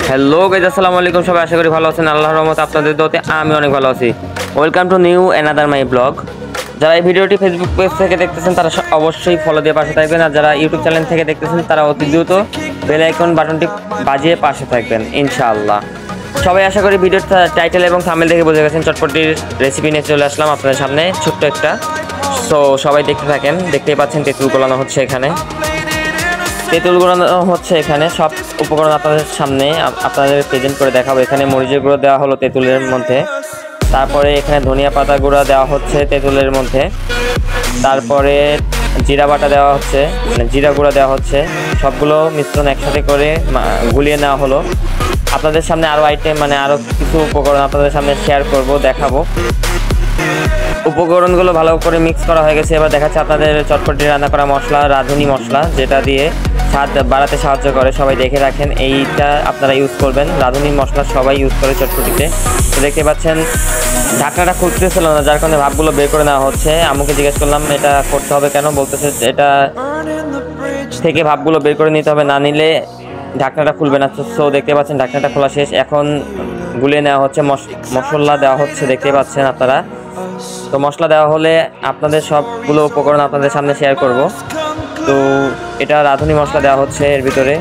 Hello guys, আসসালামু আলাইকুম। সবাই আশা করি ভালো আছেন। আল্লাহর রহমতে আপনাদের দোয়াতে আমি অনেক ভালো আছি। Welcome to new another my blog. যারা এই ভিডিওটি ফেসবুক পেজ থেকে দেখতেছেন তারা অবশ্যই ফলো দিয়ে পাশে থাকবেন, আর যারা ইউটিউব চ্যানেল থেকে দেখতেছেন তারা অতি দ্রুত বেল আইকন বাটনটি বাজিয়ে পাশে থাকবেন ইনশাআল্লাহ। সবাই আশা করি ভিডিওর টাইটেল এবং থাম্বনেল দেখে বুঝে গেছেন চটপটির রেসিপি নিয়ে চলে আসলাম আপনাদের সামনে, ছোট্ট একটা। সো সবাই দেখতে থাকেন। দেখতেই পাচ্ছেন তেঁতুল গোলানো হচ্ছে এখানে, তেঁতুল গোলানো হচ্ছে এখানে। সব উপকরণ আপনাদের সামনে আপনাদের প্রেজেন্ট করে দেখাবো। এখানে মরিচের গুঁড়ো দেওয়া হলো তেঁতুলের মধ্যে, তারপরে এখানে ধনিয়া পাতা গুঁড়া দেওয়া হচ্ছে তেঁতুলের মধ্যে, তারপরে জিরা বাটা দেওয়া হচ্ছে, মানে জিরা গুঁড়া দেওয়া হচ্ছে। সবগুলো মিশ্রণ একসাথে করে গুলিয়ে নেওয়া হলো। আপনাদের সামনে আরও আইটেম, মানে আরও কিছু উপকরণ আপনাদের সামনে শেয়ার করব, দেখাবো। উপকরণগুলো ভালো করে মিক্স করা হয়ে গেছে। এবার দেখাচ্ছে আপনাদের চটপটি রান্না করা মশলা, রাঁধুনি মশলা, যেটা দিয়ে স্বাদ বাড়াতে সাহায্য করে। সবাই দেখে রাখেন, এইটা আপনারা ইউজ করবেন। রাঁধুনি মশলা সবাই ইউজ করে চটপটিতে। তো দেখতে পাচ্ছেন ঢাকনাটা খুলতেছিল না, যার কারণে ভাবগুলো বের করে নেওয়া হচ্ছে। আম্মুকে জিজ্ঞেস করলাম এটা করতে হবে কেন, বলতেছে এটা থেকে ভাবগুলো বের করে নিতে হবে, না নিলে ঢাকনাটা খুলবে না। সো দেখতে পাচ্ছেন ঢাকনাটা খোলা শেষ। এখন গুলিয়ে নেওয়া হচ্ছে, মশলা দেওয়া হচ্ছে, দেখতে পাচ্ছেন আপনারা। তো মশলা দেওয়া হলে আপনাদের সবগুলো উপকরণ আপনাদের সামনে শেয়ার করব। তো এটা রাঁধুনি মশলা দেওয়া হচ্ছে এর ভিতরে,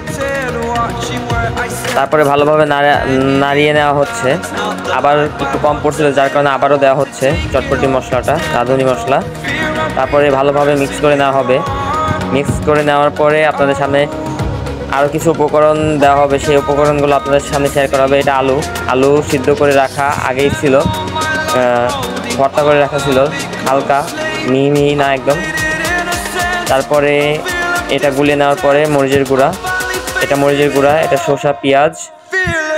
তারপরে ভালোভাবে নাড়িয়ে নেওয়া হচ্ছে। আবার একটু কম পড়ছিল, যার কারণে আবারও দেওয়া হচ্ছে চটপটি মশলাটা, রাঁধুনি মশলা। তারপরে ভালোভাবে মিক্স করে নেওয়া হবে। মিক্স করে নেওয়ার পরে আপনাদের সামনে আরও কিছু উপকরণ দেওয়া হবে, সেই উপকরণগুলো আপনাদের সামনে শেয়ার করা হবে। এটা আলু সিদ্ধ করে রাখা আগেই ছিল, ভর্তা করে রাখা ছিল, হালকা মিহি না একদম। তারপরে এটা গুলিয়ে নেওয়ার পরে মরিচের গুঁড়া, এটা শসা, পেঁয়াজ।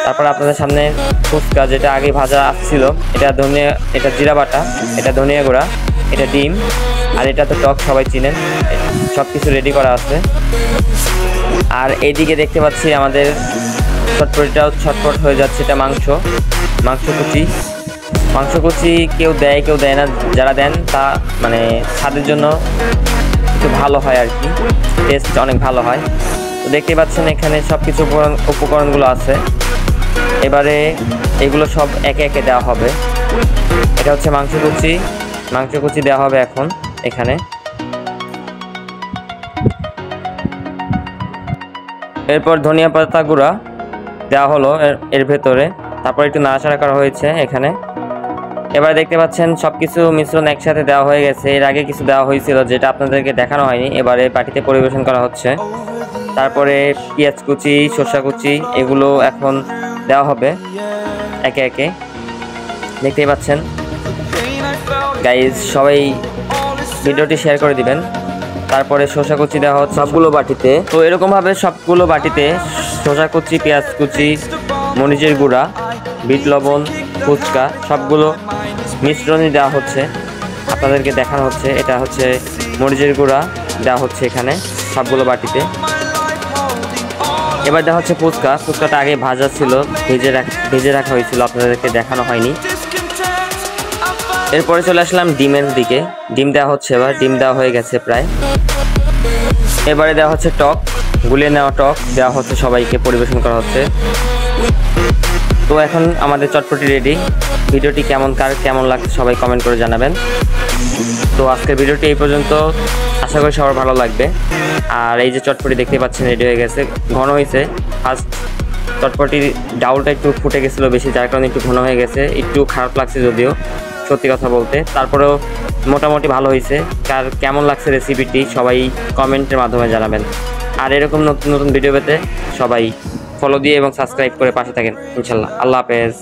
তারপর আপনাদের সামনে ফুচকা, যেটা আগে ভাজা আসছিল, এটা জিরা বাটা, এটা ধনিয়া গুঁড়া, এটা ডিম, আর এটা তো টক, সবাই চিনেন। সব কিছু রেডি করা আছে। আর এইদিকে দেখতে পাচ্ছি আমাদের চটপটিটাও ছটপট হয়ে যাচ্ছে। এটা মাংস কুচি কেউ দেয় কেউ দেয় না, যারা দেন তা মানে স্বাদের জন্য একটু ভালো হয় আর কি, টেস্ট অনেক ভালো হয়। তো দেখতে পাচ্ছেন এখানে সব কিছু উপকরণগুলো আছে। এবারে এগুলো সব একে একে দেওয়া হবে। এটা হচ্ছে মাংস কুচি দেওয়া হবে এখন এখানে। এরপর ধনিয়া পাতা গুঁড়া দেওয়া হলো এর ভেতরে, তারপর একটু নাড়াচাড়া করা হয়েছে এখানে। এবার দেখতে পাচ্ছেন সব কিছু মিশ্রণ একসাথে দেওয়া হয়ে গেছে। এর আগে কিছু দেওয়া হয়েছিল যেটা আপনাদেরকে দেখানো হয়নি, এবারে পার্টিতে পরিবেশন করা হচ্ছে। তারপরে পেঁয়াজ কুচি, শসা কুচি, এগুলো এখন দেওয়া হবে একে একে, দেখতেই পাচ্ছেন। গাইজ সবাই ভিডিওটি শেয়ার করে দিবেন। তারপরে শসা কুচি দেওয়া হচ্ছে সবগুলো বাটিতে। তো এরকমভাবে সবগুলো বাটিতে শসা কুচি, পেঁয়াজ কুচি, মরিচের গুঁড়া, বিট লবণ, ফুচকা সবগুলো মিশ্রণই দেওয়া হচ্ছে, আপনাদেরকে দেখানো হচ্ছে। এটা হচ্ছে মরিচের গুঁড়া দেওয়া হচ্ছে এখানে সবগুলো বাটিতে। এবার দেওয়া হচ্ছে ফুচকাটা আগে ভাজা ছিল, ভেজে রাখা হয়েছিল, আপনাদেরকে দেখানো হয়নি। এরপরে চলে আসলাম ডিমের দিকে। ডিম দেওয়া হচ্ছে, এবার ডিম দেওয়া হয়ে গেছে প্রায়। এবারে দেওয়া হচ্ছে টক, গুলিয়ে নেওয়া টক দেওয়া হচ্ছে, সবাইকে পরিবেশন করা হচ্ছে। তো এখন আমাদের চটপটি রেডি। ভিডিওটি কেমন লাগছে সবাই কমেন্ট করে জানাবেন। তো আজকের ভিডিওটি এই পর্যন্ত, আশা করি সবার ভালো লাগবে। আর এই যে চটপটি দেখতে পাচ্ছেন রেডি হয়ে গেছে, ঘন হয়েছে। ফার্স্ট চটপটির ডাউলটা একটু ফুটে গেছিলো বেশি, যার কারণে একটু ঘন হয়ে গেছে, একটু খারাপ লাগছে যদিও সত্যি কথা বলতে। তারপরেও মোটামুটি ভালো হয়েছে। কেমন লাগছে রেসিপিটি সবাই কমেন্টের মাধ্যমে জানাবেন। আর এরকম নতুন ভিডিও পেতে সবাই ফলো দিয়ে এবং সাবস্ক্রাইব করে পাশে থাকেন ইনশাল্লাহ। আল্লাহ হাফেজ।